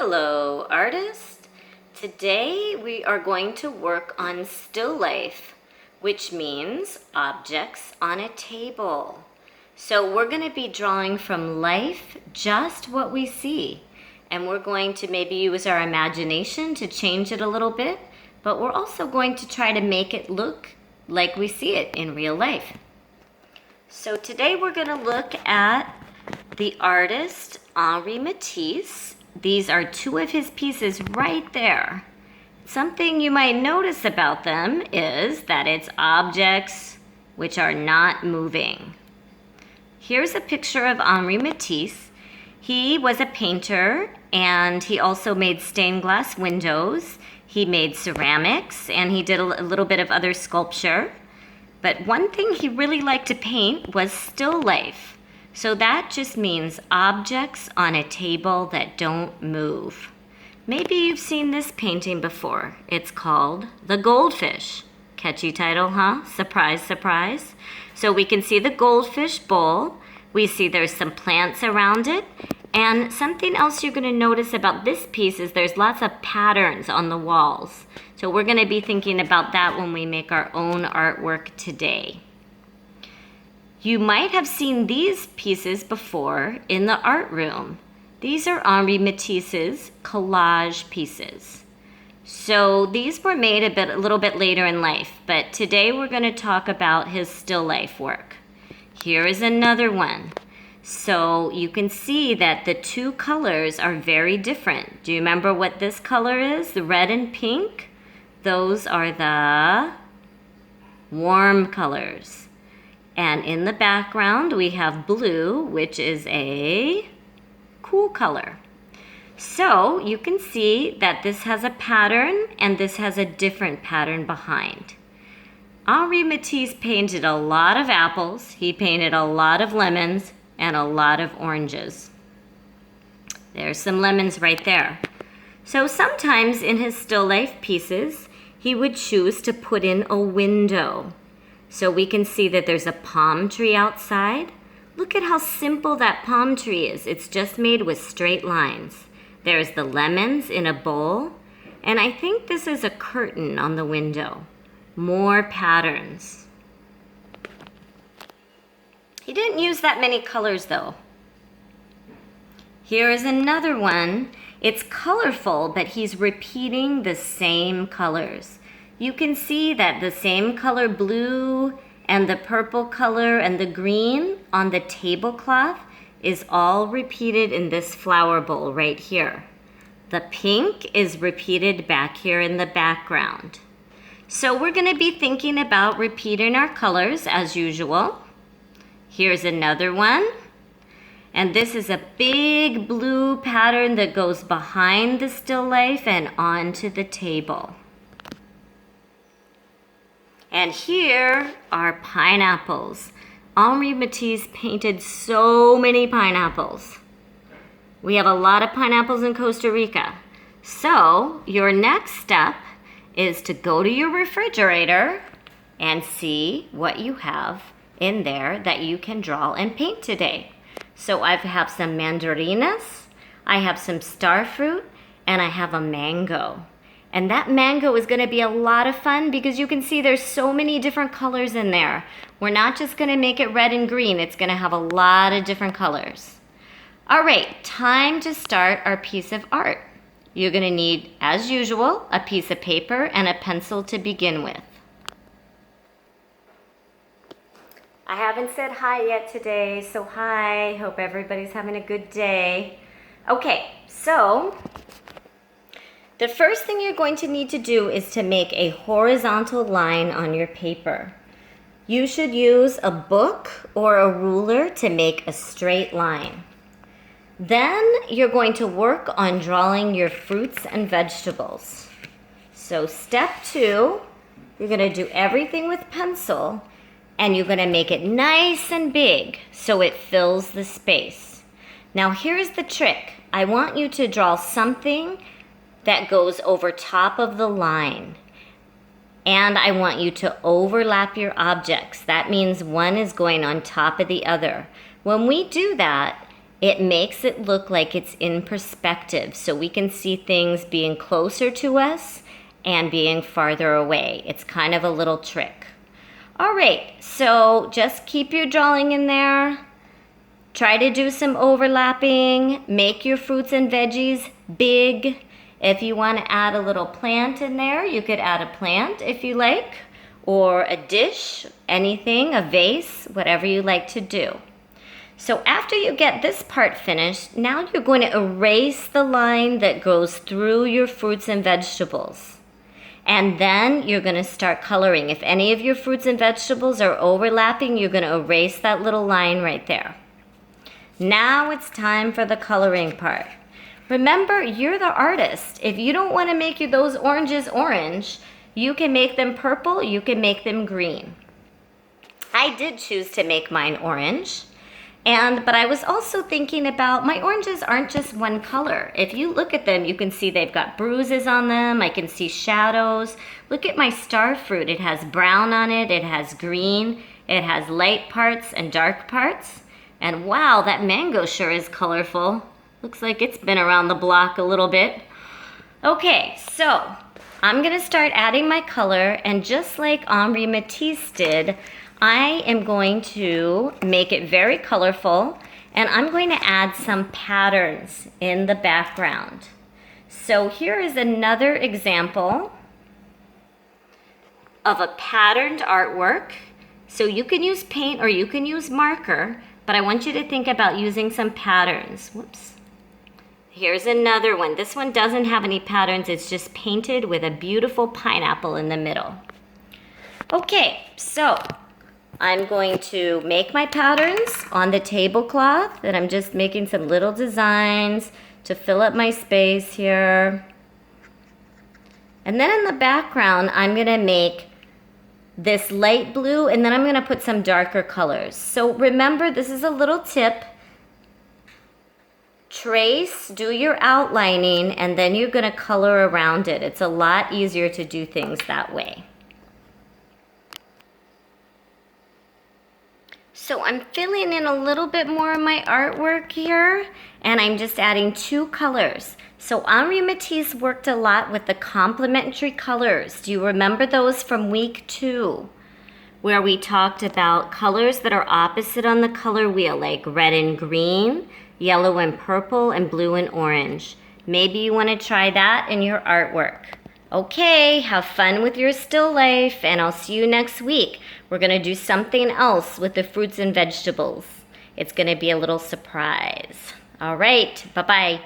Hello, artist. Today we are going to work on still life, which means objects on a table. So we're going to be drawing from life just what we see. And we're going to maybe use our imagination to change it a little bit, but we're also going to try to make it look like we see it in real life. So today we're going to look at the artist Henri Matisse. These are two of his pieces right there. Something you might notice about them is that it's objects which are not moving. Here's a picture of Henri Matisse. He was a painter and he also made stained glass windows. He made ceramics and he did a little bit of other sculpture. But one thing he really liked to paint was still life. So that just means objects on a table that don't move. Maybe you've seen this painting before. It's called The Goldfish. Catchy title, huh? Surprise, surprise. So we can see the goldfish bowl. We see there's some plants around it. And something else you're going to notice about this piece is there's lots of patterns on the walls. So we're going to be thinking about that when we make our own artwork today. You might have seen these pieces before in the art room. These are Henri Matisse's collage pieces. So these were made a little bit later in life, but today we're going to talk about his still life work. Here is another one. So you can see that the two colors are very different. Do you remember what this color is? The red and pink? Those are the warm colors. And in the background, we have blue, which is a cool color. So you can see that this has a pattern and this has a different pattern behind. Henri Matisse painted a lot of apples. He painted a lot of lemons and a lot of oranges. There's some lemons right there. So sometimes in his still life pieces, he would choose to put in a window. So we can see that there's a palm tree outside. Look at how simple that palm tree is. It's just made with straight lines. There's the lemons in a bowl. And I think this is a curtain on the window. More patterns. He didn't use that many colors though. Here is another one. It's colorful, but he's repeating the same colors. You can see that the same color blue and the purple color and the green on the tablecloth is all repeated in this flower bowl right here. The pink is repeated back here in the background. So we're going to be thinking about repeating our colors as usual. Here's another one. And this is a big blue pattern that goes behind the still life and onto the table. And here are pineapples. Henri Matisse painted so many pineapples. We have a lot of pineapples in Costa Rica. So your next step is to go to your refrigerator and see what you have in there that you can draw and paint today. So I have some mandarinas, I have some star fruit, and I have a mango. And that mango is going to be a lot of fun because you can see there's so many different colors in there. We're not just going to make it red and green. It's going to have a lot of different colors. All right, time to start our piece of art. You're going to need, as usual, a piece of paper and a pencil to begin with. I haven't said hi yet today, so hi. Hope everybody's having a good day. Okay, so the first thing you're going to need to do is to make a horizontal line on your paper. You should use a book or a ruler to make a straight line. Then you're going to work on drawing your fruits and vegetables. So step 2, you're going to do everything with pencil and you're going to make it nice and big so it fills the space. Now here's the trick. I want you to draw something that goes over top of the line. And I want you to overlap your objects. That means one is going on top of the other. When we do that, It makes it look like it's in perspective, so we can see things being closer to us and being farther away. It's kind of a little trick. All right, so just keep your drawing in there. Try to do some overlapping. Make your fruits and veggies big. If you want to add a little plant in there, you could add a plant if you like, or a dish, anything, a vase, whatever you like to do. So after you get this part finished, now you're going to erase the line that goes through your fruits and vegetables. And then you're going to start coloring. If any of your fruits and vegetables are overlapping, you're going to erase that little line right there. Now it's time for the coloring part. Remember, you're the artist. If you don't want to make those oranges orange, you can make them purple, you can make them green. I did choose to make mine orange. But I was also thinking about my oranges aren't just one color. If you look at them, you can see they've got bruises on them. I can see shadows. Look at my star fruit. It has brown on it. It has green. It has light parts and dark parts. And wow, that mango sure is colorful. Looks like it's been around the block a little bit. Okay, so I'm gonna start adding my color, and just like Henri Matisse did, I am going to make it very colorful, and I'm going to add some patterns in the background. So here is another example of a patterned artwork. So you can use paint or you can use marker, but I want you to think about using some patterns. Whoops. Here's another one. This one doesn't have any patterns. It's just painted with a beautiful pineapple in the middle. Okay, so I'm going to make my patterns on the tablecloth, and I'm just making some little designs to fill up my space here. And then in the background, I'm gonna make this light blue, and then I'm gonna put some darker colors. So remember, this is a little tip. Trace, do your outlining, and then you're gonna color around it. It's a lot easier to do things that way. So I'm filling in a little bit more of my artwork here, and I'm just adding 2 colors. So Henri Matisse worked a lot with the complementary colors. Do you remember those from week 2, where we talked about colors that are opposite on the color wheel, like red and green, yellow and purple, and blue and orange? Maybe you want to try that in your artwork. Okay, have fun with your still life, and I'll see you next week. We're going to do something else with the fruits and vegetables. It's going to be a little surprise. All right, bye-bye.